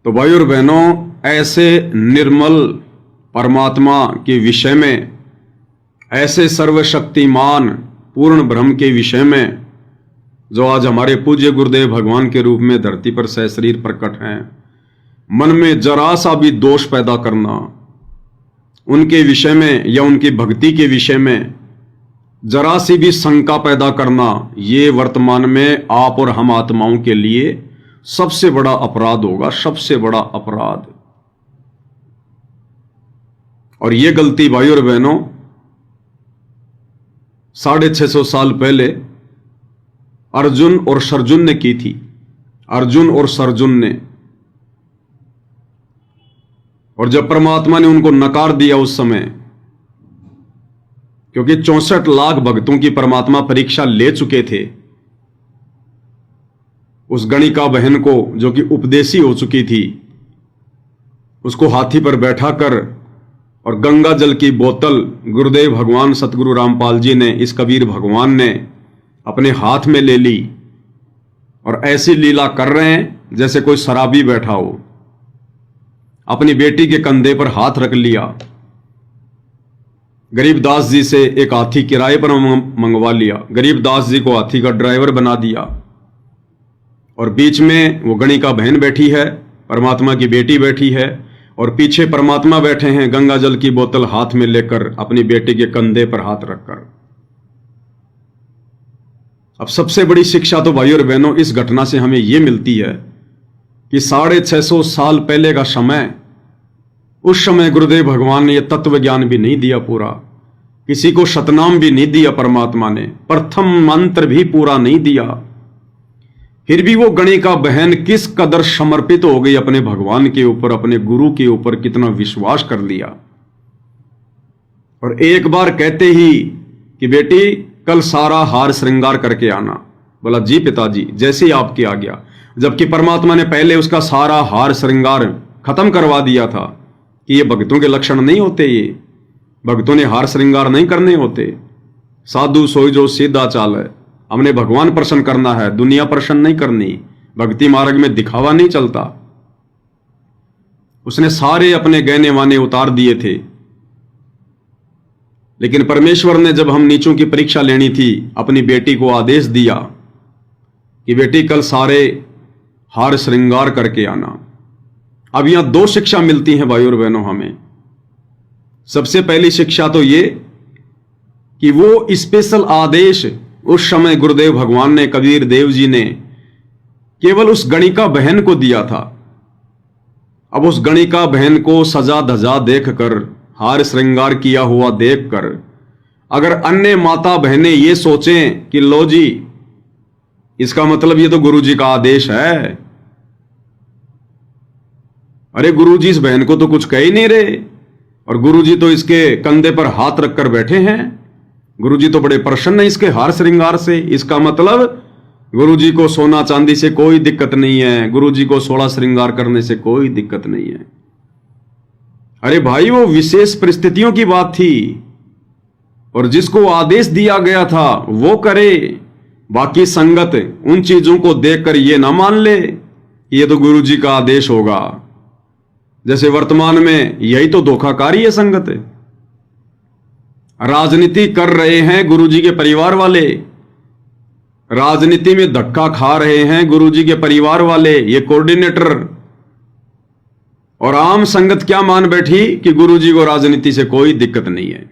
तो भाई और बहनों, ऐसे निर्मल परमात्मा के विषय में, ऐसे सर्वशक्तिमान पूर्ण ब्रह्म के विषय में, जो आज हमारे पूज्य गुरुदेव भगवान के रूप में धरती पर सहशरीर प्रकट हैं, मन में जरा सा भी दोष पैदा करना, उनके विषय में या उनकी भक्ति के विषय में जरा सी भी शंका पैदा करना, ये वर्तमान में आप और हम आत्माओं के लिए सबसे बड़ा अपराध होगा, सबसे बड़ा अपराध। और ये गलती भाई और बहनों 650 साल पहले अर्जुन और सर्जुन ने की थी। अर्जुन और सर्जुन ने, और जब परमात्मा ने उनको नकार दिया उस समय, क्योंकि 64 लाख भक्तों की परमात्मा परीक्षा ले चुके थे, उस गणिका बहन को जो कि उपदेशी हो चुकी थी, उसको हाथी पर बैठाकर और गंगा जल की बोतल गुरुदेव भगवान सतगुरु रामपाल जी ने, इस कबीर भगवान ने अपने हाथ में ले ली और ऐसी लीला कर रहे हैं जैसे कोई शराबी बैठा हो। अपनी बेटी के कंधे पर हाथ रख लिया, गरीबदास जी से एक हाथी किराए पर मंगवा लिया, गरीबदास जी को हाथी का ड्राइवर बना दिया, और बीच में वो गणिका बहन बैठी है, परमात्मा की बेटी बैठी है, और पीछे परमात्मा बैठे हैं गंगा जल की बोतल हाथ में लेकर, अपनी बेटी के कंधे पर हाथ रखकर। अब सबसे बड़ी शिक्षा तो भाई और बहनों इस घटना से हमें यह मिलती है कि 650 साल पहले का समय, उस समय गुरुदेव भगवान ने यह तत्व ज्ञान भी नहीं दिया पूरा, किसी को शतनाम भी नहीं दिया परमात्मा ने, प्रथम मंत्र भी पूरा नहीं दिया। फिर भी वो गणिका बहन किस कदर समर्पित हो गई अपने भगवान के ऊपर, अपने गुरु के ऊपर, कितना विश्वास कर लिया। और एक बार कहते ही कि बेटी कल सारा हार श्रृंगार करके आना। बोला जी पिताजी, जैसे ही आपकी आज्ञा। जबकि परमात्मा ने पहले उसका सारा हार श्रृंगार खत्म करवा दिया था कि ये भक्तों के लक्षण नहीं होते, ये भक्तों ने हार श्रृंगार नहीं करने होते। साधु सोई जो सीधा चाल है, हमने भगवान प्रसन्न करना है, दुनिया प्रसन्न नहीं करनी। भक्ति मार्ग में दिखावा नहीं चलता। उसने सारे अपने गहने वाने उतार दिए थे, लेकिन परमेश्वर ने जब हम नीचों की परीक्षा लेनी थी, अपनी बेटी को आदेश दिया कि बेटी कल सारे हार श्रृंगार करके आना। अब यहां 2 शिक्षा मिलती हैं भाई और बहनों हमें। सबसे पहली शिक्षा तो ये कि वो स्पेशल आदेश उस समय गुरुदेव भगवान ने, कबीर देव जी ने केवल उस गणिका बहन को दिया था। अब उस गणिका बहन को सजा धजा देखकर, हार श्रृंगार किया हुआ देखकर, अगर अन्य माता बहनें ये सोचें कि लो जी, इसका मतलब ये तो गुरु जी का आदेश है, अरे गुरु जी इस बहन को तो कुछ कह ही नहीं रहे, और गुरु जी तो इसके कंधे पर हाथ रखकर बैठे हैं, गुरु जी तो बड़े प्रसन्न है इसके हार श्रृंगार से, इसका मतलब गुरु जी को सोना चांदी से कोई दिक्कत नहीं है, गुरु जी को 16 श्रृंगार करने से कोई दिक्कत नहीं है। अरे भाई, वो विशेष परिस्थितियों की बात थी, और जिसको आदेश दिया गया था वो करे। बाकी संगत उन चीजों को देखकर ये ना मान ले कि ये तो गुरु जी का आदेश होगा। जैसे वर्तमान में यही तो धोखाकारी है संगत। राजनीति कर रहे हैं गुरुजी के परिवार वाले, राजनीति में धक्का खा रहे हैं गुरुजी के परिवार वाले, ये कोऑर्डिनेटर, और आम संगत क्या मान बैठी कि गुरुजी को राजनीति से कोई दिक्कत नहीं है।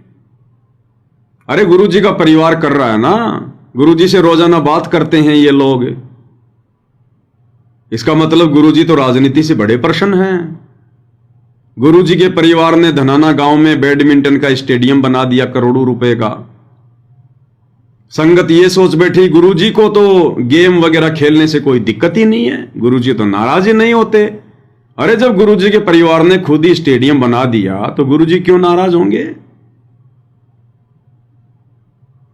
अरे गुरुजी का परिवार कर रहा है ना, गुरुजी से रोजाना बात करते हैं ये लोग, इसका मतलब गुरुजी तो राजनीति से बड़े प्रसन्न हैं। गुरुजी के परिवार ने धनाना गांव में बैडमिंटन का स्टेडियम बना दिया करोड़ों रुपए का। संगत ये सोच बैठी गुरुजी को तो गेम वगैरह खेलने से कोई दिक्कत ही नहीं है, गुरुजी तो नाराज ही नहीं होते। अरे जब गुरुजी के परिवार ने खुद ही स्टेडियम बना दिया तो गुरुजी क्यों नाराज होंगे।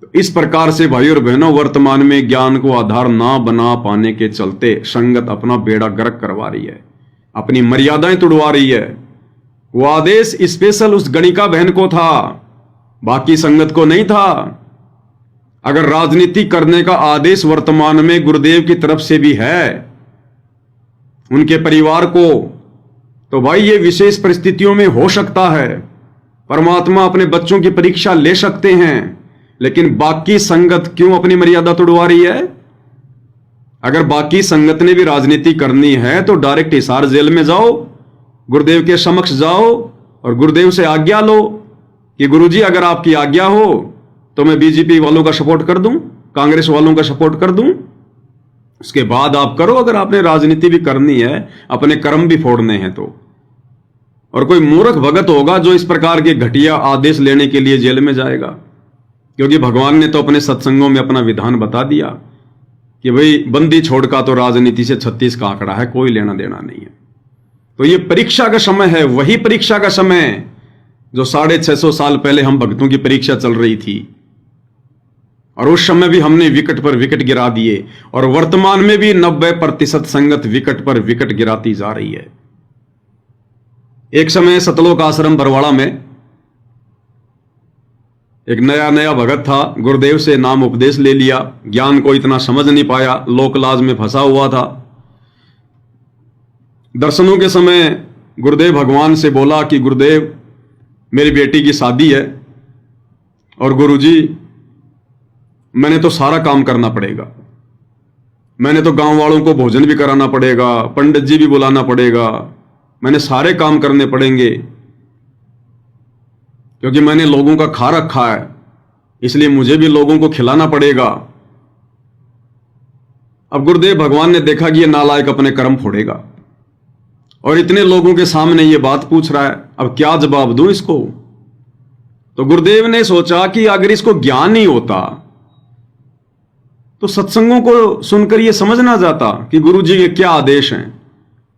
तो इस प्रकार से भाई और बहनों, वर्तमान में ज्ञान को आधार ना बना पाने के चलते संगत अपना बेड़ा गर्क करवा रही है, अपनी मर्यादाएं तुड़वा रही है। वो आदेश स्पेशल उस गणिका बहन को था, बाकी संगत को नहीं था। अगर राजनीति करने का आदेश वर्तमान में गुरुदेव की तरफ से भी है, उनके परिवार को तो भाई ये विशेष परिस्थितियों में हो सकता है, परमात्मा अपने बच्चों की परीक्षा ले सकते हैं, लेकिन बाकी संगत क्यों अपनी मर्यादा तोड़वा रही है? अगर बाकी संगत ने भी राजनीति करनी है तो डायरेक्ट हिसार जेल में जाओ, गुरुदेव के समक्ष जाओ और गुरुदेव से आज्ञा लो कि गुरुजी अगर आपकी आज्ञा हो तो मैं बीजेपी वालों का सपोर्ट कर दूं, कांग्रेस वालों का सपोर्ट कर दूं। उसके बाद आप करो, अगर आपने राजनीति भी करनी है, अपने कर्म भी फोड़ने हैं तो। और कोई मूर्ख भगत होगा जो इस प्रकार के घटिया आदेश लेने के लिए जेल में जाएगा, क्योंकि भगवान ने तो अपने सत्संगों में अपना विधान बता दिया कि भाई बंदी छोड़ का तो राजनीति से 36 का आंकड़ा है, कोई लेना देना नहीं है। तो ये परीक्षा का समय है, वही परीक्षा का समय जो 650 साल पहले हम भक्तों की परीक्षा चल रही थी, और उस समय भी हमने विकेट पर विकेट गिरा दिए, और वर्तमान में भी 90% संगत विकेट पर विकेट गिराती जा रही है। एक समय सतलोक आश्रम बरवाड़ा में एक नया भगत था, गुरुदेव से नाम उपदेश ले लिया, ज्ञान को इतना समझ नहीं पाया, लोक लाज में फंसा हुआ था। दर्शनों के समय गुरुदेव भगवान से बोला कि गुरुदेव मेरी बेटी की शादी है और गुरुजी मैंने तो सारा काम करना पड़ेगा, मैंने तो गांव वालों को भोजन भी कराना पड़ेगा, पंडित जी भी बुलाना पड़ेगा, मैंने सारे काम करने पड़ेंगे क्योंकि मैंने लोगों का खा रखा है, इसलिए मुझे भी लोगों को खिलाना पड़ेगा। अब गुरुदेव भगवान ने देखा कि ये नालायक अपने कर्म फोड़ेगा और इतने लोगों के सामने ये बात पूछ रहा है, अब क्या जवाब दूं इसको। तो गुरुदेव ने सोचा कि अगर इसको ज्ञान नहीं होता तो सत्संगों को सुनकर ये समझ ना जाता कि गुरुजी के क्या आदेश हैं,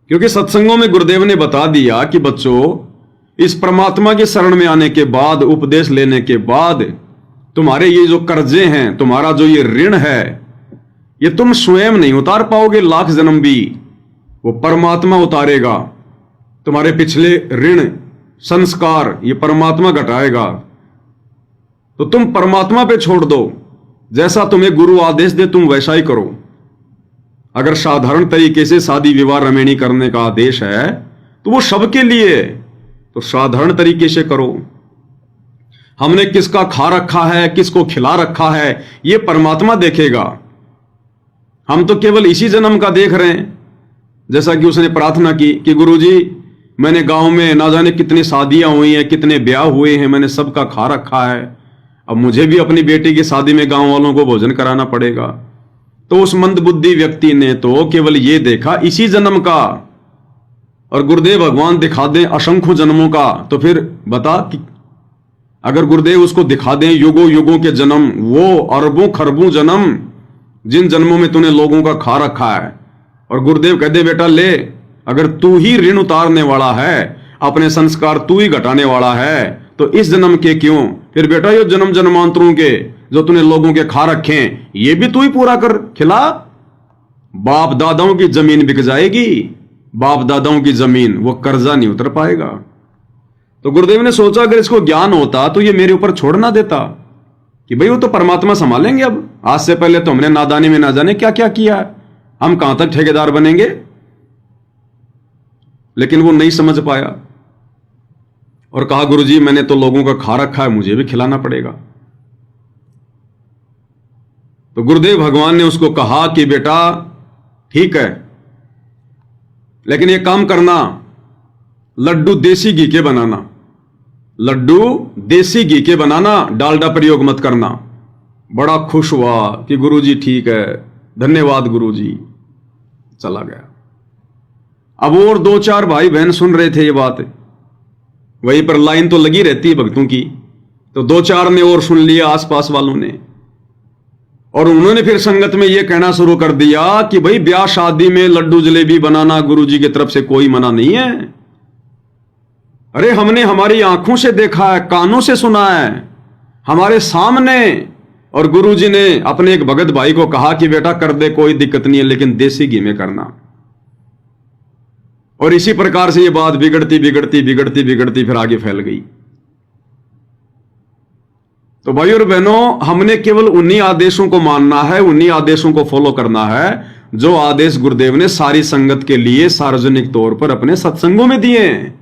क्योंकि सत्संगों में गुरुदेव ने बता दिया कि बच्चों इस परमात्मा के शरण में आने के बाद, उपदेश लेने के बाद तुम्हारे ये जो कर्जे हैं, तुम्हारा जो ये ऋण है, ये तुम स्वयं नहीं उतार पाओगे, लाख जन्म भी वो परमात्मा उतारेगा। तुम्हारे पिछले ऋण संस्कार ये परमात्मा घटाएगा, तो तुम परमात्मा पे छोड़ दो, जैसा तुम्हें गुरु आदेश दे तुम वैसा ही करो। अगर साधारण तरीके से शादी विवाह रमेणी करने का आदेश है तो वो सबके लिए, तो साधारण तरीके से करो। हमने किसका खा रखा है, किसको खिला रखा है, ये परमात्मा देखेगा। हम तो केवल इसी जन्म का देख रहे हैं, जैसा कि उसने प्रार्थना की कि गुरुजी मैंने गांव में ना जाने कितनी शादियां हुई हैं, कितने ब्याह हुए हैं, मैंने सबका खा रखा है, अब मुझे भी अपनी बेटी की शादी में गांव वालों को भोजन कराना पड़ेगा। तो उस मंदबुद्धि व्यक्ति ने तो केवल ये देखा इसी जन्म का, और गुरुदेव भगवान दिखा दें असंख्य जन्मों का, तो फिर बता कि अगर गुरुदेव उसको दिखा दें युगों युगों के जन्म, वो अरबों खरबों जन्म जिन जन्मों में तूने लोगों का खा रखा है, और गुरुदेव कह दे बेटा ले, अगर तू ही ऋण उतारने वाला है, अपने संस्कार तू ही घटाने वाला है, तो इस जन्म के क्यों, फिर बेटा ये जन्म जन्मांतरों के जो तूने लोगों के खा रखे हैं ये भी तू ही पूरा कर खिला। बाप दादाओं की जमीन बिक जाएगी, बाप दादाओं की जमीन, वो कर्जा नहीं उतर पाएगा। तो गुरुदेव ने सोचा अगर इसको ज्ञान होता तो ये मेरे ऊपर छोड़ ना देता कि भाई वो तो परमात्मा संभालेंगे, अब आज से पहले तो हमने नादानी में ना जाने क्या क्या किया है, हम कहां तक ठेकेदार बनेंगे। लेकिन वो नहीं समझ पाया और कहा गुरुजी मैंने तो लोगों का खा रखा है, मुझे भी खिलाना पड़ेगा। तो गुरुदेव भगवान ने उसको कहा कि बेटा ठीक है, लेकिन ये काम करना, लड्डू देसी घी के बनाना, लड्डू देसी घी के बनाना, डालडा प्रयोग मत करना। बड़ा खुश हुआ कि गुरुजी ठीक है, धन्यवाद गुरुजी, चला गया। अब और 2-4 भाई बहन सुन रहे थे ये बात, वहीं पर लाइन तो लगी रहती है भक्तों की, तो 2-4 ने और सुन लिया आसपास वालों ने, और उन्होंने फिर संगत में यह कहना शुरू कर दिया कि भाई ब्याह शादी में लड्डू जलेबी बनाना गुरुजी की तरफ से कोई मना नहीं है। अरे हमने हमारी आंखों से देखा है, कानों से सुना है, हमारे सामने, और गुरुजी ने अपने एक भगत भाई को कहा कि बेटा कर दे कोई दिक्कत नहीं है, लेकिन देसी घी में करना। और इसी प्रकार से ये बात बिगड़ती बिगड़ती बिगड़ती बिगड़ती फिर आगे फैल गई। तो भाई और बहनों, हमने केवल उन्हीं आदेशों को मानना है, उन्हीं आदेशों को फॉलो करना है जो आदेश गुरुदेव ने सारी संगत के लिए सार्वजनिक तौर पर अपने सत्संगों में दिए हैं।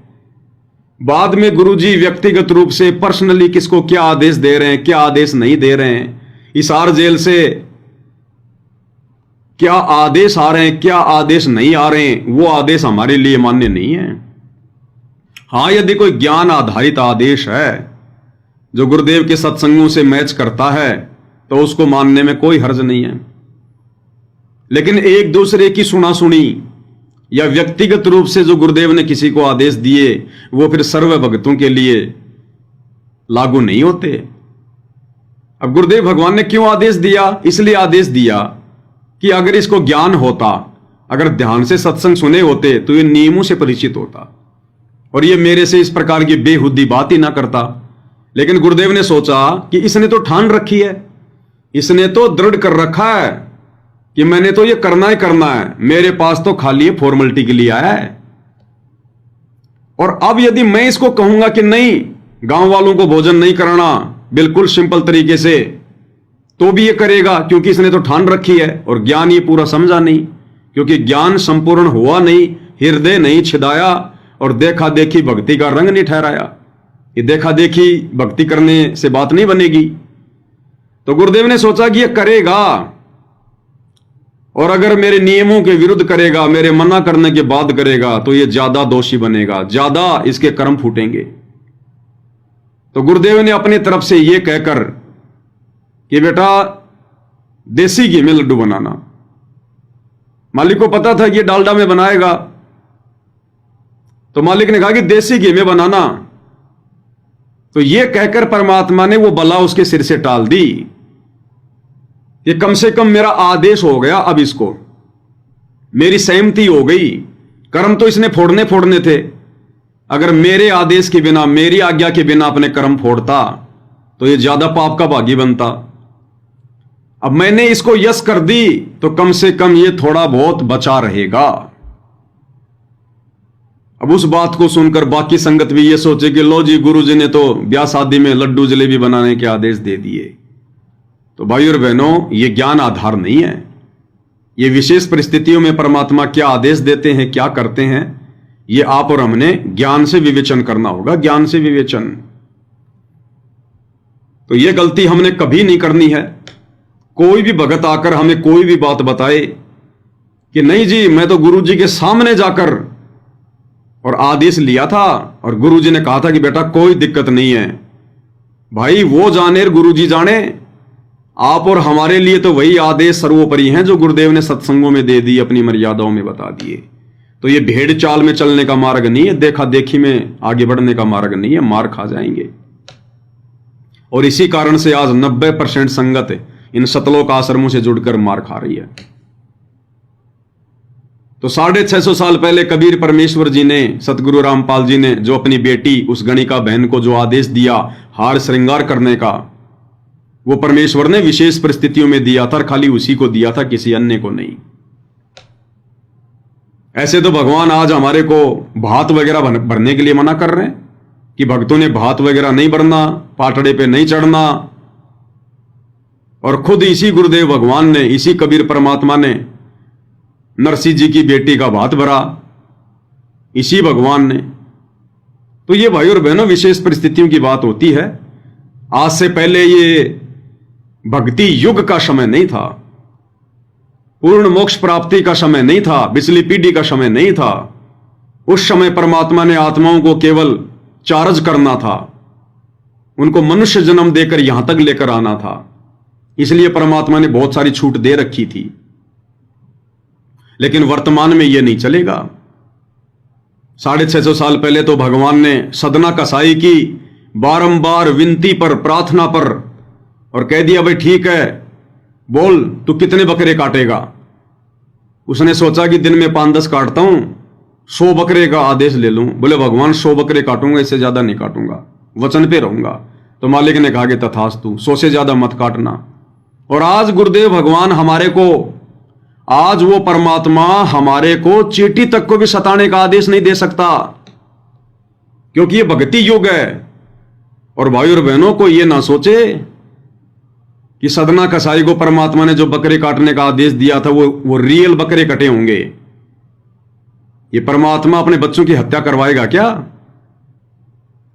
बाद में गुरुजी व्यक्तिगत रूप से पर्सनली किसको क्या आदेश दे रहे हैं, क्या आदेश नहीं दे रहे हैं, हिसार जेल से क्या आदेश आ रहे हैं, क्या आदेश नहीं आ रहे हैं, वो आदेश हमारे लिए मान्य नहीं है। हां, यदि कोई ज्ञान आधारित आदेश है जो गुरुदेव के सत्संगों से मैच करता है तो उसको मानने में कोई हर्ज नहीं है। लेकिन एक दूसरे की सुना सुनी या व्यक्तिगत रूप से जो गुरुदेव ने किसी को आदेश दिए वो फिर सर्व भक्तों के लिए लागू नहीं होते। अब गुरुदेव भगवान ने क्यों आदेश दिया? इसलिए आदेश दिया कि अगर इसको ज्ञान होता, अगर ध्यान से सत्संग सुने होते तो ये नियमों से परिचित होता और ये मेरे से इस प्रकार की बेहुदी बात ही ना करता। लेकिन गुरुदेव ने सोचा कि इसने तो ठान रखी है, इसने तो दृढ़ कर रखा है कि मैंने तो ये करना ही करना है, मेरे पास तो खाली फॉर्मेलिटी के लिए आया है। और अब यदि मैं इसको कहूंगा कि नहीं, गांव वालों को भोजन नहीं कराना बिल्कुल सिंपल तरीके से, तो भी ये करेगा क्योंकि इसने तो ठान रखी है। और ज्ञान ये पूरा समझा नहीं, क्योंकि ज्ञान संपूर्ण हुआ नहीं, हृदय नहीं छिदाया और देखा देखी भक्ति का रंग नहीं ठहराया। ये देखा देखी भक्ति करने से बात नहीं बनेगी। तो गुरुदेव ने सोचा कि ये करेगा और अगर मेरे नियमों के विरुद्ध करेगा, मेरे मना करने के बाद करेगा तो ये ज्यादा दोषी बनेगा, ज्यादा इसके कर्म फूटेंगे। तो गुरुदेव ने अपनी तरफ से यह कहकर कि बेटा देसी घी में लड्डू बनाना, मालिक को पता था कि ये डालडा में बनाएगा, तो मालिक ने कहा कि देसी घी में बनाना। तो यह कहकर परमात्मा ने वो बला उसके सिर से टाल दी। ये कम से कम मेरा आदेश हो गया, अब इसको मेरी सहमति हो गई। कर्म तो इसने फोड़ने थे, अगर मेरे आदेश के बिना, मेरी आज्ञा के बिना अपने कर्म फोड़ता तो ये ज्यादा पाप का भागी बनता। अब मैंने इसको यस कर दी तो कम से कम ये थोड़ा बहुत बचा रहेगा। अब उस बात को सुनकर बाकी संगत भी ये सोचे कि लो जी, गुरु जी ने तो ब्याह शादी में लड्डू जलेबी बनाने के आदेश दे दिए। तो भाई और बहनों, ये ज्ञान आधार नहीं है। ये विशेष परिस्थितियों में परमात्मा क्या आदेश देते हैं, क्या करते हैं, ये आप और हमने ज्ञान से विवेचन करना होगा, ज्ञान से विवेचन। तो ये गलती हमने कभी नहीं करनी है। कोई भी भगत आकर हमें कोई भी बात बताए कि नहीं जी, मैं तो गुरु जी के सामने जाकर और आदेश लिया था और गुरु जी ने कहा था कि बेटा कोई दिक्कत नहीं है, भाई वो जाने और गुरु जी जाने। आप और हमारे लिए तो वही आदेश सर्वोपरि हैं जो गुरुदेव ने सत्संगों में दे दी, अपनी मर्यादाओं में बता दिए। तो ये भेड़ चाल में चलने का मार्ग नहीं है, देखा देखी में आगे बढ़ने का मार्ग नहीं है, मार खा जाएंगे। और इसी कारण से आज 90% संगत इन सतलोक आश्रमों से जुड़कर मार खा रही है। तो 650 साल पहले कबीर परमेश्वर जी ने, सतगुरु रामपाल जी ने जो अपनी बेटी उस गणिका बहन को जो आदेश दिया हार श्रृंगार करने का, वो परमेश्वर ने विशेष परिस्थितियों में दिया था, खाली उसी को दिया था, किसी अन्य को नहीं। ऐसे तो भगवान आज हमारे को भात वगैरह भरने के लिए मना कर रहे हैं कि भक्तों ने भात वगैरह नहीं भरना, पाटड़े पे नहीं चढ़ना। और खुद इसी गुरुदेव भगवान ने, इसी कबीर परमात्मा ने नरसिंह जी की बेटी का भात भरा, इसी भगवान ने। तो ये भाई और बहनों विशेष परिस्थितियों की बात होती है। आज से पहले ये भक्ति युग का समय नहीं था, पूर्ण मोक्ष प्राप्ति का समय नहीं था, बिचली पीढ़ी का समय नहीं था। उस समय परमात्मा ने आत्माओं को केवल चार्ज करना था, उनको मनुष्य जन्म देकर यहां तक लेकर आना था। इसलिए परमात्मा ने बहुत सारी छूट दे रखी थी। लेकिन वर्तमान में यह नहीं चलेगा। 650 साल पहले तो भगवान ने सदना कसाई की, बारंबार विनती पर, प्रार्थना पर, और कह दिया भाई ठीक है, बोल तू कितने बकरे काटेगा। उसने सोचा कि दिन में 5-10 काटता हूं, 100 बकरे का आदेश ले लूं। बोले भगवान 100 बकरे काटूंगा, इससे ज्यादा नहीं काटूंगा, वचन पे रहूंगा। तो मालिक ने कहा कि तथास्तु, 100 से ज्यादा मत काटना। और आज गुरुदेव भगवान हमारे को, आज वो परमात्मा हमारे को चींटी तक को भी सताने का आदेश नहीं दे सकता, क्योंकि ये भक्ति युग है। और भाई और बहनों को ये ना सोचे कि सदना कसाई को परमात्मा ने जो बकरे काटने का आदेश दिया था वो रियल बकरे कटे होंगे। ये परमात्मा अपने बच्चों की हत्या करवाएगा क्या?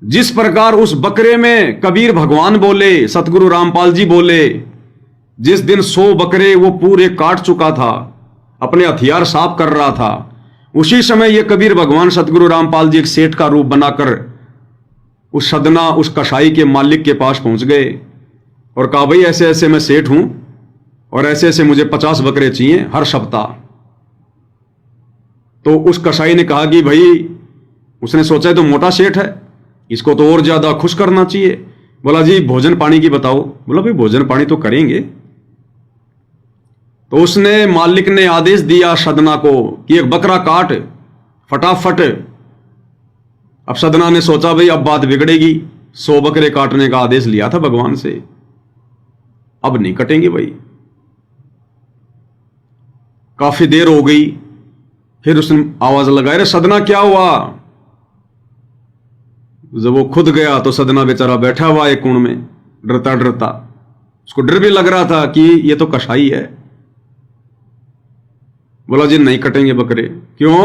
जिस प्रकार उस बकरे में कबीर भगवान बोले, सतगुरु रामपाल जी बोले, जिस दिन 100 बकरे वो पूरे काट चुका था, अपने हथियार साफ कर रहा था, उसी समय ये कबीर भगवान सतगुरु रामपाल जी एक सेठ का रूप बनाकर उस सदना, उस कसाई के मालिक के पास पहुंच गए और कहा, भाई ऐसे ऐसे मैं सेठ हूं और ऐसे ऐसे मुझे 50 बकरे चाहिए हर सप्ताह। तो उस कसाई ने कहा कि भाई, उसने सोचा तो मोटा सेठ है, इसको तो और ज्यादा खुश करना चाहिए। बोला जी भोजन पानी की बताओ। बोला भाई भोजन पानी तो करेंगे। तो उसने, मालिक ने आदेश दिया सदना को कि एक बकरा काट फटाफट। अब सदना ने सोचा भाई अब बात बिगड़ेगी, 100 बकरे काटने का आदेश लिया था भगवान से, अब नहीं कटेंगे भाई। काफी देर हो गई, फिर उसने आवाज लगाई, अरे सदना क्या हुआ? जब वो खुद गया तो सदना बेचारा बैठा हुआ एक कोण में डरता डरता। उसको डर भी लग रहा था कि ये तो कसाई है। बोला जी नहीं कटेंगे बकरे। क्यों?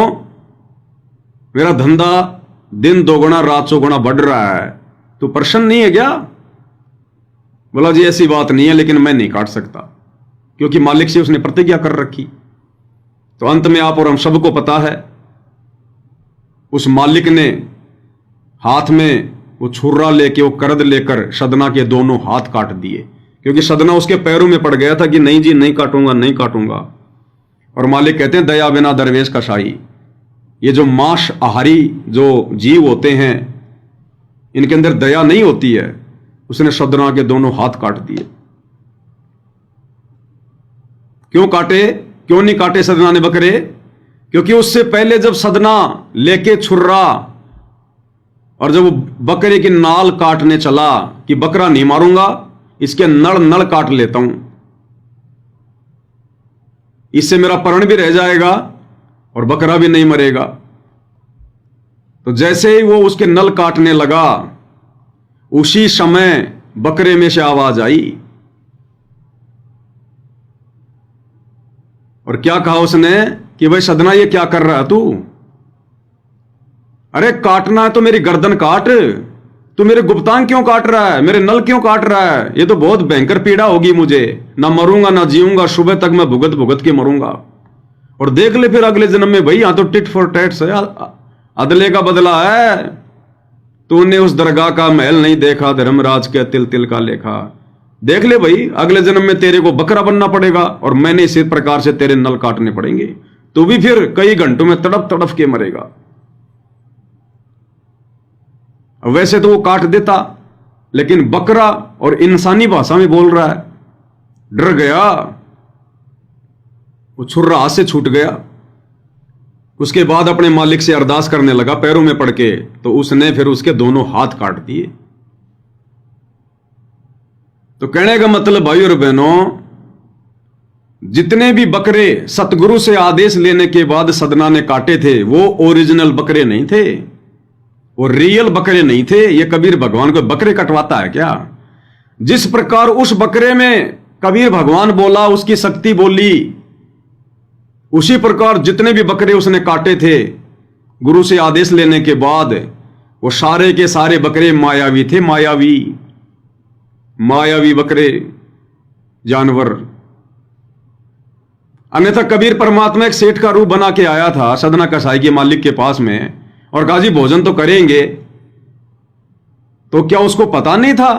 मेरा धंधा दिन दोगुना रात चौगुना बढ़ रहा है, तो प्रसन्न नहीं है क्या? बोला जी ऐसी बात नहीं है, लेकिन मैं नहीं काट सकता, क्योंकि मालिक से उसने प्रतिज्ञा कर रखी। तो अंत में आप और हम सबको पता है, उस मालिक ने हाथ में वो छुर्रा लेके, वो करद लेकर सदना के दोनों हाथ काट दिए, क्योंकि सदना उसके पैरों में पड़ गया था कि नहीं जी नहीं काटूंगा, नहीं काटूंगा। और मालिक कहते हैं दया बिना दरवेश कसाई। ये जो मांस आहारी जो जीव होते हैं, इनके अंदर दया नहीं होती है। उसने सदना के दोनों हाथ काट दिए। क्यों काटे? क्यों नहीं काटे सदना ने बकरे? क्योंकि उससे पहले जब सदना लेके छुर्रा और जब वो बकरे की नाल काटने चला कि बकरा नहीं मारूंगा, इसके नड़ नड़ काट लेता हूं, इससे मेरा प्राण भी रह जाएगा और बकरा भी नहीं मरेगा। तो जैसे ही वो उसके नल काटने लगा, उसी समय बकरे में से आवाज आई और क्या कहा उसने कि भाई सदना ये क्या कर रहा है तू? अरे काटना है तो मेरी गर्दन काट, तू मेरे गुप्तांग क्यों काट रहा है? मेरे नल क्यों काट रहा है? ये तो बहुत भयंकर पीड़ा होगी मुझे, ना मरूंगा ना जीऊंगा, सुबह तक मैं भुगत भुगत के मरूंगा। और देख ले फिर अगले जन्म में, भाई यहां तो टिट फॉर टैट है, अदले का बदला है। तूने उस दरगाह का महल नहीं देखा, धर्मराज के तिल तिल का लेखा। देख ले भाई, अगले जन्म में तेरे को बकरा बनना पड़ेगा और मैंने इसी प्रकार से तेरे नल काटने पड़ेंगे। तू भी फिर कई घंटों में तड़प तड़प के मरेगा। वैसे तो वो काट देता, लेकिन बकरा और इंसानी भाषा में बोल रहा है। डर गया, वो छुर्रा हाथ से छूट गया। उसके बाद अपने मालिक से अरदास करने लगा पैरों में पड़ के, तो उसने फिर उसके दोनों हाथ काट दिए। तो कहने का मतलब भाई और बहनों, जितने भी बकरे सतगुरु से आदेश लेने के बाद सदना ने काटे थे, वो ओरिजिनल बकरे नहीं थे, वो रियल बकरे नहीं थे। ये कबीर भगवान को बकरे कटवाता है क्या? जिस प्रकार उस बकरे में कबीर भगवान बोला, उसकी शक्ति बोली, उसी प्रकार जितने भी बकरे उसने काटे थे गुरु से आदेश लेने के बाद, वो सारे के सारे बकरे मायावी थे। मायावी बकरे, जानवर। अन्यथा कबीर परमात्मा एक सेठ का रूप बना के आया था सदना कसाई के मालिक के पास में और कहा जी भोजन तो करेंगे। तो क्या उसको पता नहीं था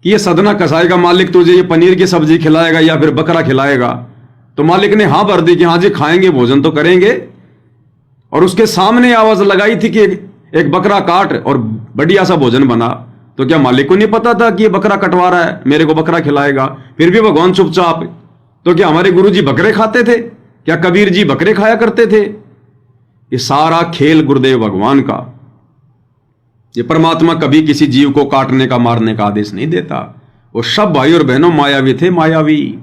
कि ये सदना कसाई का मालिक तुझे ये पनीर की सब्जी खिलाएगा या फिर बकरा खिलाएगा? तो मालिक ने हां भर दी कि हाँ जी खाएंगे, भोजन तो करेंगे। और उसके सामने आवाज लगाई थी कि एक बकरा काट और बढ़िया सा भोजन बना। तो क्या मालिक को नहीं पता था कि ये बकरा कटवा रहा है, मेरे को बकरा खिलाएगा? फिर भी भगवान चुपचाप। तो क्या हमारे गुरु जी बकरे खाते थे? क्या कबीर जी बकरे खाया करते थे? ये सारा खेल गुरुदेव भगवान का। ये परमात्मा कभी किसी जीव को काटने का, मारने का आदेश नहीं देता। वो सब भाई और बहनों मायावी थे, मायावी।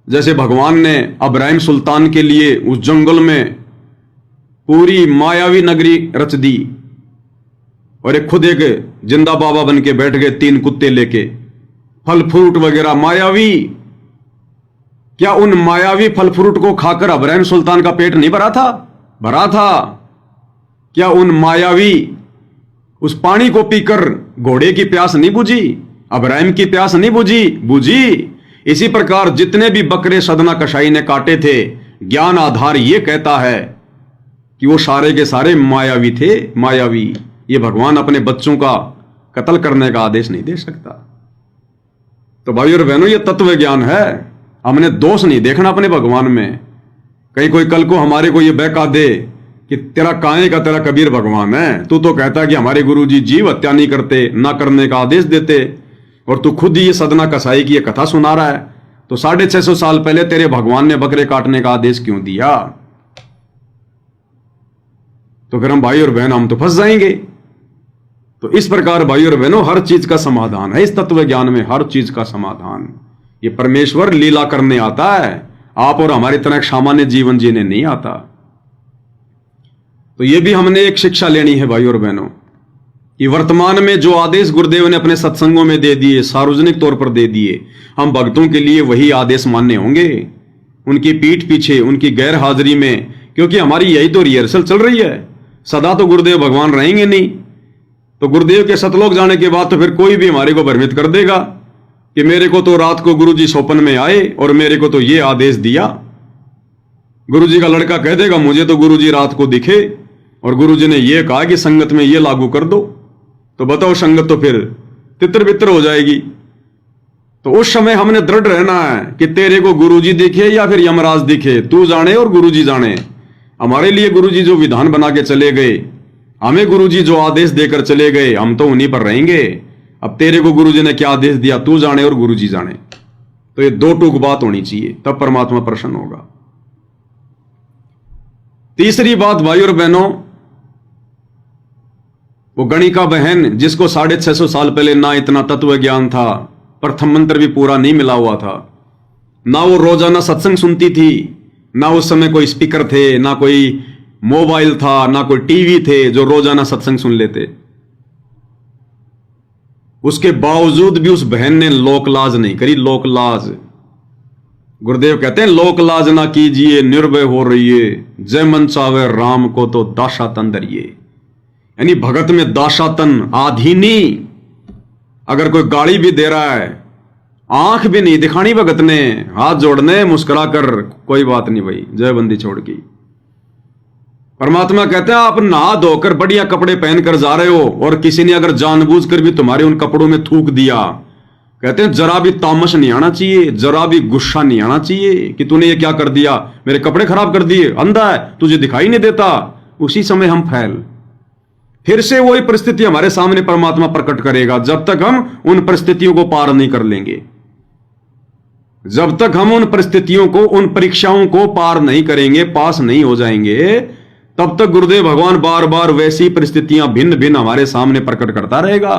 जैसे भगवान ने अब्राहिम सुल्तान के लिए उस जंगल में पूरी मायावी नगरी रच दी और एक खुद एक जिंदा बाबा बन के बैठ गए 3 कुत्ते लेके। फल फ्रूट वगैरह मायावी, क्या उन मायावी फल फ्रूट को खाकर अब्राहिम सुल्तान का पेट नहीं भरा था? भरा था। क्या उन मायावी उस पानी को पीकर घोड़े की प्यास नहीं बुझी? अब्राहिम की प्यास नहीं बुझी? बुझी। इसी प्रकार जितने भी बकरे सदना कशाई ने काटे थे, ज्ञान आधार यह कहता है कि वो सारे के सारे मायावी थे, मायावी। ये भगवान अपने बच्चों का कत्ल करने का आदेश नहीं दे सकता। तो भाई और बहनों, ये तत्व ज्ञान है। हमने दोष नहीं देखना अपने भगवान में। कहीं कोई कल को हमारे को ये बहका दे कि तेरा काहे का तेरा कबीर भगवान है, तू तो कहता कि हमारे गुरुजी जीव हत्या नहीं करते, ना करने का आदेश देते, और तू खुद ही ये सदना कसाई की ये कथा सुना रहा है, तो 650 साल पहले तेरे भगवान ने बकरे काटने का आदेश क्यों दिया? तो फिर हम भाई और बहन, हम तो फंस जाएंगे। तो इस प्रकार भाई और बहनों, हर चीज का समाधान है इस तत्व ज्ञान में, हर चीज का समाधान। ये परमेश्वर लीला करने आता है, आप और हमारी तरह सामान्य जीवन जीने नहीं आता। तो ये भी हमने एक शिक्षा लेनी है भाई और बहनों, कि वर्तमान में जो आदेश गुरुदेव ने अपने सत्संगों में दे दिए, सार्वजनिक तौर पर दे दिए, हम भक्तों के लिए वही आदेश मान्य होंगे, उनकी पीठ पीछे, उनकी गैर हाजिरी में, क्योंकि हमारी यही तो रिहर्सल चल रही है। सदा तो गुरुदेव भगवान रहेंगे नहीं, तो गुरुदेव के सतलोक जाने के बाद तो फिर कोई भी हमारे को भ्रमित कर देगा कि मेरे को तो रात को गुरुजी स्वप्न में आए और मेरे को तो ये आदेश दिया। गुरुजी का लड़का कह देगा मुझे तो गुरुजी रात को दिखे और गुरुजी ने ये कहा कि संगत में ये लागू कर दो, तो बताओ संगत तो फिर तितर बितर हो जाएगी। तो उस समय हमने दृढ़ रहना है कि तेरे को गुरुजी दिखे या फिर यमराज दिखे, तू जाने और गुरुजी जाने। हमारे लिए गुरुजी जो विधान बना के चले गए, हमें गुरुजी जो आदेश देकर चले गए, हम तो उन्हीं पर रहेंगे। अब तेरे को गुरुजी ने क्या आदेश दिया, तू जाने और गुरुजी जाने। तो ये दो टूक बात होनी चाहिए, तब परमात्मा प्रसन्न होगा। तीसरी बात भाई और बहनों, वो गणिका बहन जिसको 650 साल पहले ना इतना तत्व ज्ञान था, प्रथम मंत्र भी पूरा नहीं मिला हुआ था, ना वो रोजाना सत्संग सुनती थी, ना उस समय कोई स्पीकर थे, ना कोई मोबाइल था, ना कोई टीवी थे जो रोजाना सत्संग सुन लेते। उसके बावजूद भी उस बहन ने लोक लाज नहीं करी, लोक लाज। गुरुदेव कहते हैं लोक लाज ना कीजिए, निर्भय हो रहिए, जय मन चावे राम को तो दाशातन दरिए। यानी भगत में दाशातन आधीनी। अगर कोई गाड़ी भी दे रहा है, आंख भी नहीं दिखानी भगत ने, हाथ जोड़ने, मुस्कुरा कर कोई बात नहीं भाई, जय बंदी छोड़ की। परमात्मा कहते हैं आप नहा धोकर बढ़िया कपड़े पहनकर जा रहे हो और किसी ने अगर जानबूझकर भी तुम्हारे उन कपड़ों में थूक दिया, कहते हैं जरा भी तामस नहीं आना चाहिए, जरा भी गुस्सा नहीं आना चाहिए कि तूने ये क्या कर दिया, मेरे कपड़े खराब कर दिए, अंधा है, तुझे दिखाई नहीं देता। उसी समय हम फैल, फिर से वही परिस्थिति हमारे सामने परमात्मा प्रकट करेगा, जब तक हम उन परिस्थितियों को पार नहीं कर लेंगे, जब तक हम उन परिस्थितियों को, उन परीक्षाओं को पार नहीं करेंगे, पास नहीं हो जाएंगे, तब तक गुरुदेव भगवान बार बार वैसी परिस्थितियां भिन्न भिन्न हमारे सामने प्रकट करता रहेगा।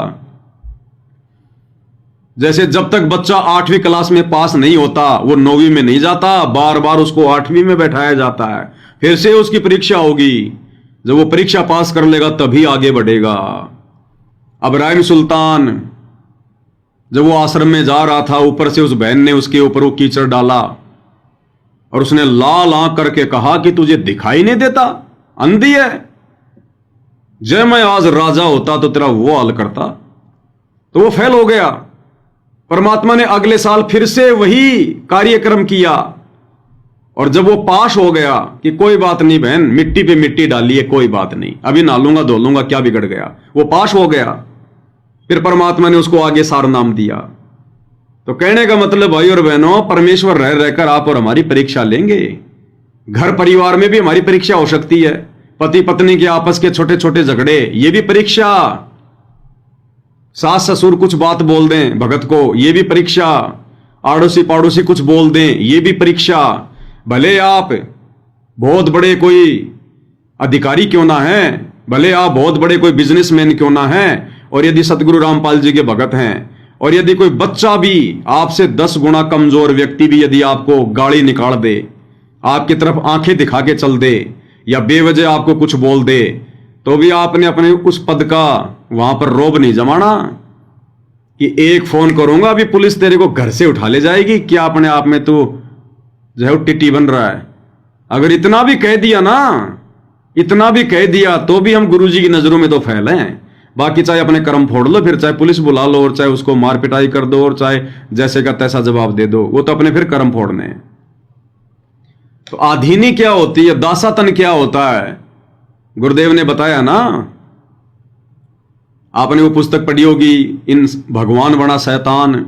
जैसे जब तक बच्चा 8वीं क्लास में पास नहीं होता, वो 9वीं में नहीं जाता, बार बार उसको 8वीं में बैठाया जाता है, फिर से उसकी परीक्षा होगी, जब वो परीक्षा पास कर लेगा तभी आगे बढ़ेगा। इब्राहिम सुल्तान जब वो आश्रम में जा रहा था, ऊपर से उस बहन ने उसके ऊपर वो कीचड़ डाला और उसने लाल आंख करके कहा कि तुझे दिखाई नहीं देता, अंधी है, जय मैं आज राजा होता तो तेरा वो हाल करता। तो वो फेल हो गया। परमात्मा ने अगले साल फिर से वही कार्यक्रम किया और जब वो पास हो गया कि कोई बात नहीं बहन, मिट्टी पे मिट्टी डाली है, कोई बात नहीं, अभी नहा लूंगा धो लूंगा, क्या बिगड़ गया, वो पास हो गया। फिर परमात्मा ने उसको आगे सार नाम दिया। तो कहने का मतलब भाई और बहनों, परमेश्वर रह रहकर आप और हमारी परीक्षा लेंगे। घर परिवार में भी हमारी परीक्षा हो सकती है, पति पत्नी के आपस के छोटे छोटे झगड़े, ये भी परीक्षा। सास ससुर कुछ बात बोल दें भगत को, ये भी परीक्षा। आड़ोसी पाड़ोसी कुछ बोल दें, ये भी परीक्षा। भले आप बहुत बड़े कोई अधिकारी क्यों ना हैं, भले आप बहुत बड़े कोई बिजनेसमैन क्यों ना हैं, और यदि सतगुरु रामपाल जी के भगत हैं, और यदि कोई बच्चा भी आपसे 10 गुना कमजोर व्यक्ति भी यदि आपको गाली निकाल दे, आपकी तरफ आंखें दिखा के चल दे, या बेवजह आपको कुछ बोल दे, तो भी आपने अपने उस पद का वहां पर रोब नहीं जमाना। कि एक फोन करूंगा अभी पुलिस तेरे को घर से उठा ले जाएगी, क्या अपने आप में तो जो है टिट्टी बन रहा है। अगर इतना भी कह दिया ना, इतना भी कह दिया तो भी हम गुरुजी की नजरों में तो फैले हैं। बाकी चाहे अपने कर्म फोड़ लो, फिर चाहे पुलिस बुला लो, और चाहे उसको मार पिटाई कर दो, और चाहे जैसे का तैसा जवाब दे दो, वो तो अपने फिर कर्म फोड़ने हैं। तो आधीनी क्या होती है, दासातन क्या होता है, गुरुदेव ने बताया ना। आपने वो पुस्तक पढ़ी होगी, इन भगवान बना शैतान,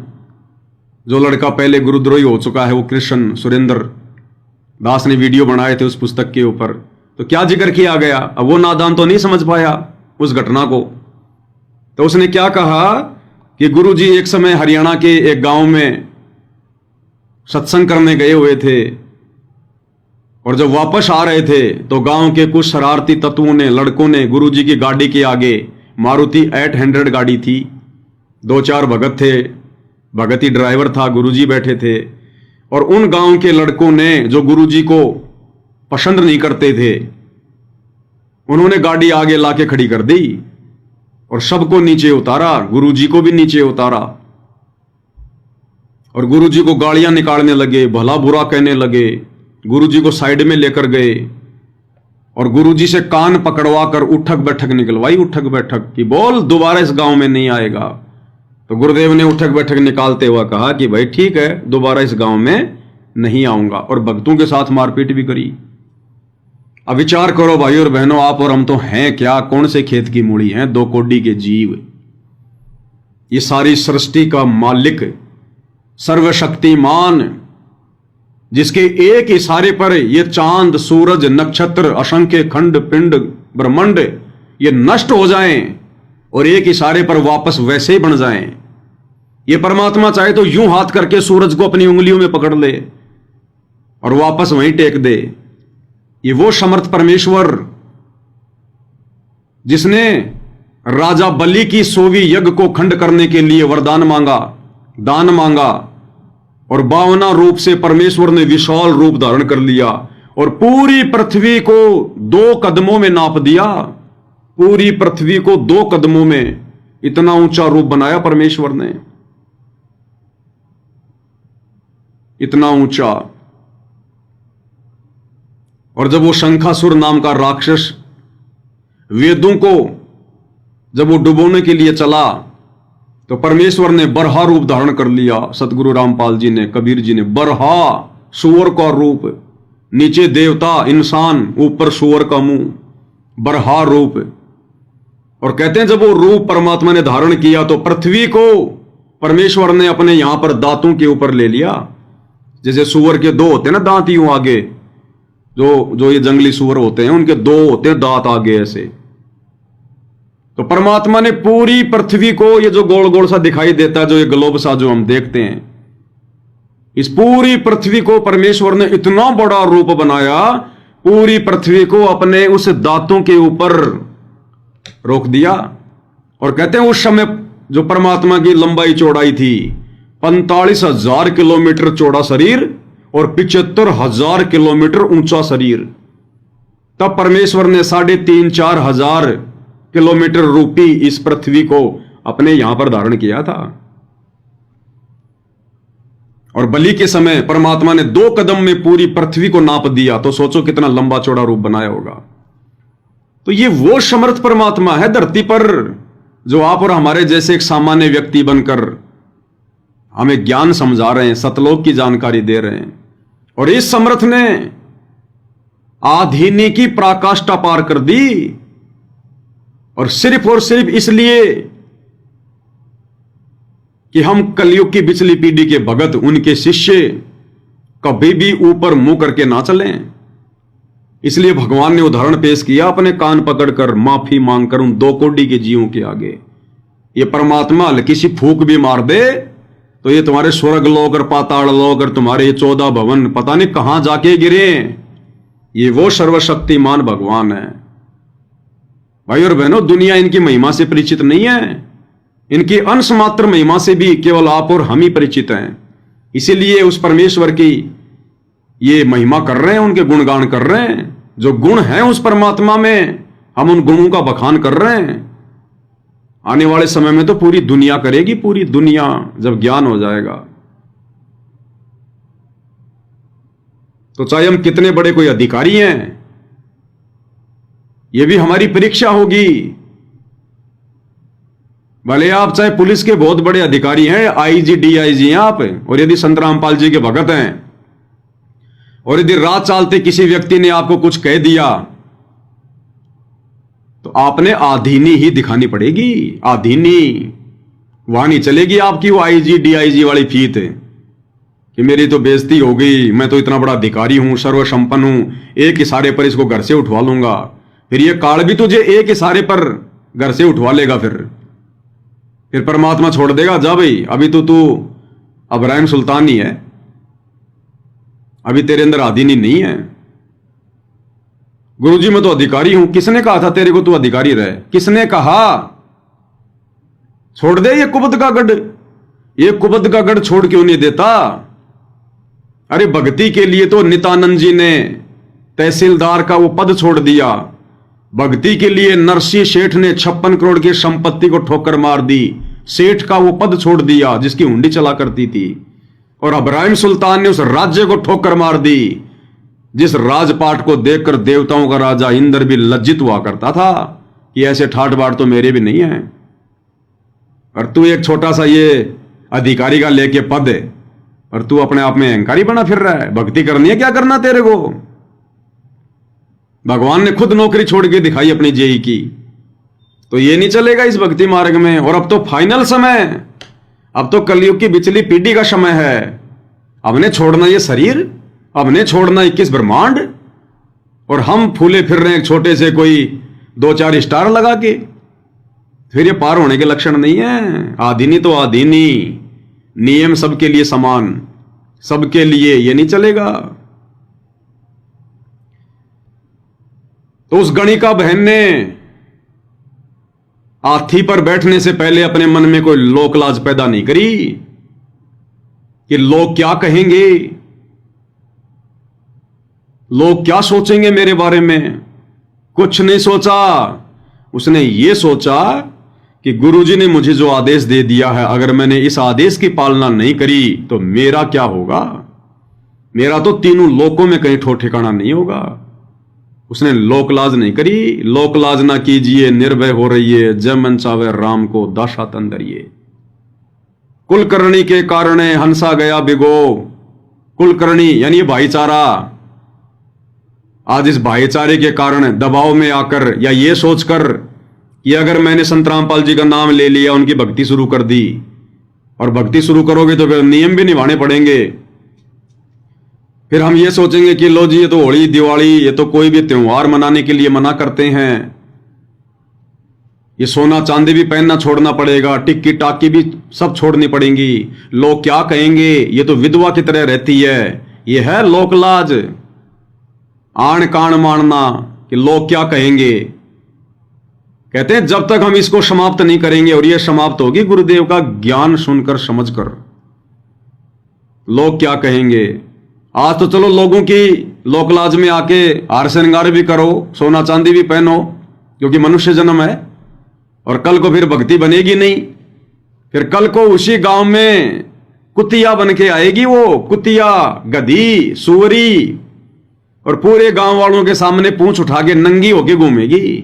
जो लड़का पहले गुरुद्रोही हो चुका है, वो कृष्ण सुरेंद्र दास ने वीडियो बनाए थे उस पुस्तक के ऊपर। तो क्या जिक्र किया गया, अब वो नादान तो नहीं समझ पाया उस घटना को। तो उसने क्या कहा कि गुरुजी एक समय हरियाणा के एक गांव में सत्संग करने गए हुए थे, और जब वापस आ रहे थे तो गांव के कुछ शरारती तत्वों ने, लड़कों ने गुरुजी की गाड़ी के आगे, मारुति 800 गाड़ी थी, 2-4 भगत थे, भगती ड्राइवर था, गुरुजी बैठे थे, और उन गांव के लड़कों ने जो गुरुजी को पसंद नहीं करते थे, उन्होंने गाड़ी आगे लाके खड़ी कर दी और सबको नीचे उतारा, गुरुजी को भी नीचे उतारा, और गुरुजी को गालियां निकालने लगे, भला बुरा कहने लगे। गुरुजी को साइड में लेकर गए और गुरुजी से कान पकड़वा कर उठक बैठक निकलवाई, उठक बैठक की, बोल दोबारा इस गांव में नहीं आएगा। तो गुरुदेव ने उठक बैठक निकालते हुआ कहा कि भाई ठीक है, दोबारा इस गांव में नहीं आऊंगा, और भक्तों के साथ मारपीट भी करी। अब विचार करो भाई और बहनों, आप और हम तो हैं क्या, कौन से खेत की मूड़ी हैं, 2 कोड़ी के जीव। ये सारी सृष्टि का मालिक, सर्वशक्तिमान, जिसके एक इशारे पर ये चांद, सूरज, नक्षत्र, असंख्य खंड पिंड ब्रह्मांड ये नष्ट हो जाएं और एक इशारे पर वापस वैसे ही बन जाएं। ये परमात्मा चाहे तो यूं हाथ करके सूरज को अपनी उंगलियों में पकड़ ले और वापस वहीं टेक दे। ये वो समर्थ परमेश्वर जिसने राजा बलि की 100वीं यज्ञ को खंड करने के लिए वरदान मांगा, दान मांगा, और 52 रूप से परमेश्वर ने विशाल रूप धारण कर लिया और पूरी पृथ्वी को 2 कदमों में नाप दिया। पूरी पृथ्वी को 2 कदमों में इतना ऊंचा रूप बनाया परमेश्वर ने, इतना ऊंचा। और जब वो शंखासुर नाम का राक्षस वेदों को जब वो डुबोने के लिए चला, तो परमेश्वर ने बरहा रूप धारण कर लिया। सतगुरु रामपाल जी ने, कबीर जी ने, बरहा, सूअर का रूप, नीचे देवता इंसान, ऊपर सूअर का मुंह, बरहा रूप। और कहते हैं जब वो रूप परमात्मा ने धारण किया तो पृथ्वी को परमेश्वर ने अपने यहां पर दांतों के ऊपर ले लिया। जैसे सूअर के 2 होते हैं ना दांत, यूं आगे, जो ये जंगली सूअर होते हैं उनके 2 होते हैं दांत आगे ऐसे। तो परमात्मा ने पूरी पृथ्वी को, ये जो गोल गोल सा दिखाई देता है, जो ये ग्लोब सा जो हम देखते हैं, इस पूरी पृथ्वी को परमेश्वर ने इतना बड़ा रूप बनाया, पूरी पृथ्वी को अपने उस दांतों के ऊपर रोक दिया। और कहते हैं उस समय जो परमात्मा की लंबाई चौड़ाई थी 45,000 किलोमीटर चौड़ा शरीर और 75,000 किलोमीटर ऊंचा शरीर। तब परमेश्वर ने 3,500-4 हजार किलोमीटर रूपी इस पृथ्वी को अपने यहां पर धारण किया था। और बलि के समय परमात्मा ने 2 कदम में पूरी पृथ्वी को नाप दिया। तो सोचो कितना लंबा चौड़ा रूप बनाया होगा। तो ये वो समर्थ परमात्मा है धरती पर, जो आप और हमारे जैसे एक सामान्य व्यक्ति बनकर हमें ज्ञान समझा रहे हैं, सतलोक की जानकारी दे रहे हैं। और इस समर्थ ने आधीनी की पराकाष्ठा पार कर दी, और सिर्फ इसलिए कि हम कलयुग की पिछली पीढ़ी के भगत, उनके शिष्य कभी भी ऊपर मुंह करके ना चलें। इसलिए भगवान ने उदाहरण पेश किया, अपने कान पकड़कर माफी मांगकर उन 2 कोड़ी के जीवों के आगे। ये परमात्मा हल्की सी फूक भी मार दे तो ये तुम्हारे स्वर्ग लोक और पाताल लोक और तुम्हारे ये 14 भवन पता नहीं कहां जाके गिरे। ये वो सर्वशक्तिमान भगवान है। भाई और बहनों, दुनिया इनकी महिमा से परिचित नहीं है। इनकी अंश मात्र महिमा से भी केवल आप और हम ही परिचित हैं। इसीलिए उस परमेश्वर की ये महिमा कर रहे हैं, उनके गुणगान कर रहे हैं। जो गुण हैं उस परमात्मा में, हम उन गुणों का बखान कर रहे हैं। आने वाले समय में तो पूरी दुनिया करेगी, पूरी दुनिया, जब ज्ञान हो जाएगा। तो चाहे हम कितने बड़े कोई अधिकारी हैं, यह भी हमारी परीक्षा होगी। भले आप चाहे पुलिस के बहुत बड़े अधिकारी हैं, आईजी डीआईजी हैं आप, और यदि संत रामपाल जी के भगत हैं, और यदि रात चालते किसी व्यक्ति ने आपको कुछ कह दिया, तो आपने आधीनी ही दिखानी पड़ेगी। आधीनी वहां नहीं चलेगी आपकी वो आईजी डीआईजी वाली फीत कि मेरी तो बेइज्जती हो गई, मैं तो इतना बड़ा अधिकारी हूं, सर्वसंपन्न हूं, एक इशारे पर इसको घर से उठवा लूंगा। फिर ये काल भी तुझे एक इशारे पर घर से उठवा लेगा। फिर परमात्मा छोड़ देगा, जा भाई, अभी तो तू अब्राहिम सुल्तान ही है, अभी तेरे अंदर आदीनी नहीं है। गुरुजी मैं तो अधिकारी हूं। किसने कहा था तेरे को तू अधिकारी रहे? किसने कहा? छोड़ दे ये कुबद का गढ़। ये कुबद का गढ़ छोड़ क्यों नहीं देता? अरे भक्ति के लिए तो नित्यानंद जी ने तहसीलदार का वो पद छोड़ दिया। भक्ति के लिए नरसिंह सेठ ने 56 करोड़ की संपत्ति को ठोकर मार दी, सेठ का वो पद छोड़ दिया जिसकी हुंडी चला करती थी। और अब्राहिम सुल्तान ने उस राज्य को ठोकर मार दी जिस राजपाट को देखकर देवताओं का राजा इंद्र भी लज्जित हुआ करता था कि ऐसे ठाट बाट तो मेरे भी नहीं है। और तू एक छोटा सा ये अधिकारी का लेके पद है और तू अपने आप में अहंकारी बना फिर रहा है। भक्ति करनी है, क्या करना तेरे को? भगवान ने खुद नौकरी छोड़ के दिखाई अपनी जेई की। तो ये नहीं चलेगा इस भक्ति मार्ग में। और अब तो फाइनल समय, अब तो कलयुग की बिचली पीढ़ी का समय है। अब ने छोड़ना ये शरीर, अब ने छोड़ना 21 ब्रह्मांड, और हम फूले फिर रहे हैं छोटे से कोई 2-4 स्टार लगा के। फिर ये पार होने के लक्षण नहीं है। आधीनी तो आधीनी, नियम सबके लिए समान, सबके लिए, ये नहीं चलेगा। तो उस गणिका बहन ने हाथी पर बैठने से पहले अपने मन में कोई लोक लाज पैदा नहीं करी कि लोग क्या कहेंगे, लोग क्या सोचेंगे मेरे बारे में। कुछ नहीं सोचा। उसने ये सोचा कि गुरुजी ने मुझे जो आदेश दे दिया है, अगर मैंने इस आदेश की पालना नहीं करी तो मेरा क्या होगा? मेरा तो तीनों लोकों में कहीं ठो ठिकाना नहीं होगा। उसने लोकलाज नहीं करी। लोकलाज ना कीजिए, निर्भय हो रहिए, जय मन चावे राम को दाशा तंदरिए। कुलकर्णी के कारण हंसा गया बिगो। कुलकर्णी यानी भाईचारा, आज इस भाईचारे के कारण दबाव में आकर या ये सोचकर कि अगर मैंने संत रामपाल जी का नाम ले लिया, उनकी भक्ति शुरू कर दी, और भक्ति शुरू करोगे तो फिर नियम भी निभाने पड़ेंगे। फिर हम ये सोचेंगे कि लो जी ये तो होली दिवाली, ये तो कोई भी त्योहार मनाने के लिए मना करते हैं, ये सोना चांदी भी पहनना छोड़ना पड़ेगा, टिक्की टाकी भी सब छोड़नी पड़ेंगी। लोग क्या कहेंगे? ये तो विधवा की तरह रहती है। ये है लोकलाज, आण कान मानना कि लोग क्या कहेंगे। कहते हैं जब तक हम इसको समाप्त नहीं करेंगे, और ये समाप्त होगी गुरुदेव का ज्ञान सुनकर समझकर। लोग क्या कहेंगे? आज तो चलो लोगों की लोकलाज में आके हार श्रृंगार भी करो, सोना चांदी भी पहनो, क्योंकि मनुष्य जन्म है। और कल को फिर भक्ति बनेगी नहीं। फिर कल को उसी गांव में कुतिया बन के आएगी, वो कुतिया, गधी, सुअरी, और पूरे गांव वालों के सामने पूंछ उठा के नंगी होके घूमेगी।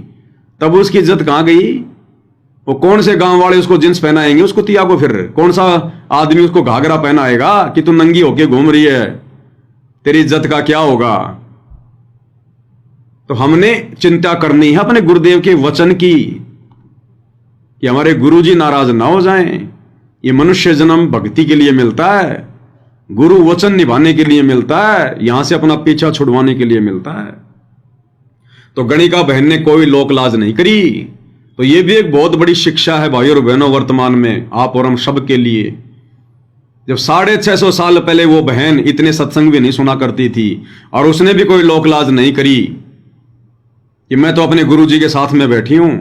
तब उसकी इज्जत कहां गई? वो कौन से गांव वाले उसको जींस पहनाएंगे उस कुतिया को? फिर कौन सा आदमी उसको घाघरा पहनाएगा कि तू नंगी होके घूम रही है, तेरी इज्जत का क्या होगा? तो हमने चिंता करनी है अपने गुरुदेव के वचन की कि हमारे गुरुजी नाराज ना हो जाएं। ये मनुष्य जन्म भक्ति के लिए मिलता है, गुरु वचन निभाने के लिए मिलता है, यहां से अपना पीछा छुड़वाने के लिए मिलता है। तो गणिका बहन ने कोई लोकलाज नहीं करी। तो यह भी एक बहुत बड़ी शिक्षा है भाइयों और बहनों, वर्तमान में आप और हम सब के लिए। जब 650 साल पहले वो बहन इतने सत्संग भी नहीं सुना करती थी, और उसने भी कोई लोकलाज नहीं करी कि मैं तो अपने गुरु जी के साथ में बैठी हूं।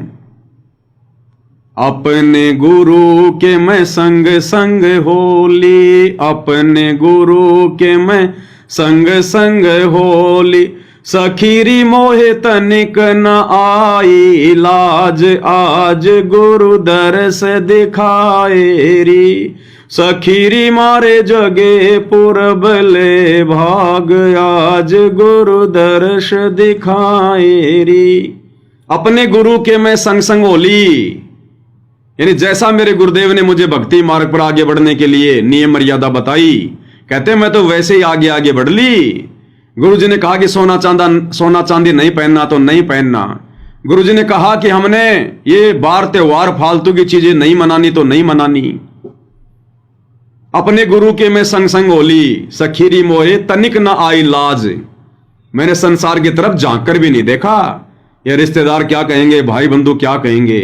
अपने गुरु के मैं संग संग होली, अपने गुरु के मैं संग संग होली, सखीरी मोहे तनिक न आई लाज, आज गुरु दरस दिखाए री। सखीरी मारे जगे पुरबले भाग, आज गुरु दर्श दिखाए री। अपने गुरु के मैं संग संग होली, यानी जैसा मेरे गुरुदेव ने मुझे भक्ति मार्ग पर आगे बढ़ने के लिए नियम मर्यादा बताई, कहते मैं तो वैसे ही आगे आगे बढ़ ली। गुरु जी ने कहा कि सोना चांदी नहीं पहनना तो नहीं पहनना। गुरु जी ने कहा कि हमने ये बार त्योहार फालतू की चीजें नहीं मनानी तो नहीं मनानी। अपने गुरु के मैं संग संग होली, सखीरी मोहे तनिक न आई लाज। मैंने संसार की तरफ झांक कर भी नहीं देखा, ये रिश्तेदार क्या कहेंगे, भाई बंधु क्या कहेंगे।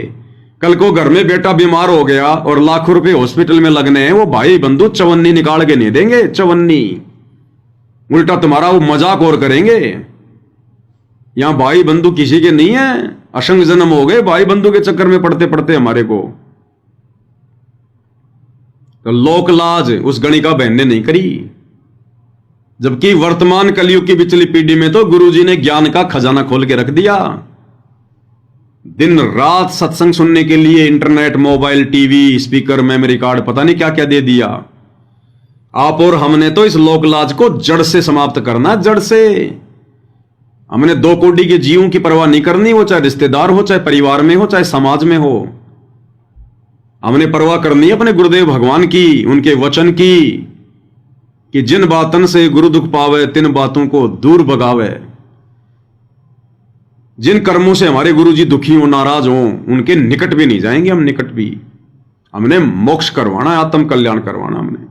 कल को घर में बेटा बीमार हो गया और लाखों रुपए हॉस्पिटल में लगने हैं, वो भाई बंधु चवन्नी निकाल के नहीं देंगे, चवन्नी। उल्टा तुम्हारा वो मजाक और करेंगे। यहां भाई बंधु किसी के नहीं है, असंग जन्म हो गए भाई बंधु के चक्कर में पड़ते पड़ते हमारे को। तो लोक लाज उस गणिका बहन ने नहीं करी, जबकि वर्तमान कलयुग की पिछली पीढ़ी में तो गुरुजी ने ज्ञान का खजाना खोल के रख दिया। दिन रात सत्संग सुनने के लिए internet, mobile, TV, speaker, memory card, पता नहीं क्या क्या दे दिया। आप और हमने तो इस लोकलाज को जड़ से समाप्त करना, जड़ से। हमने दो कोटि के जीवों की परवाह नहीं करनी, वो चाहे रिश्तेदार हो, चाहे परिवार में हो, चाहे समाज में हो। हमने परवाह करनी है अपने गुरुदेव भगवान की, उनके वचन की, कि जिन बातन से गुरु दुख पावे तिन बातों को दूर भगावे। जिन कर्मों से हमारे गुरु जी दुखी हो, नाराज हो, उनके निकट भी नहीं जाएंगे हम, निकट भी। हमने मोक्ष करवाना है, आत्म कल्याण करवाना हमने।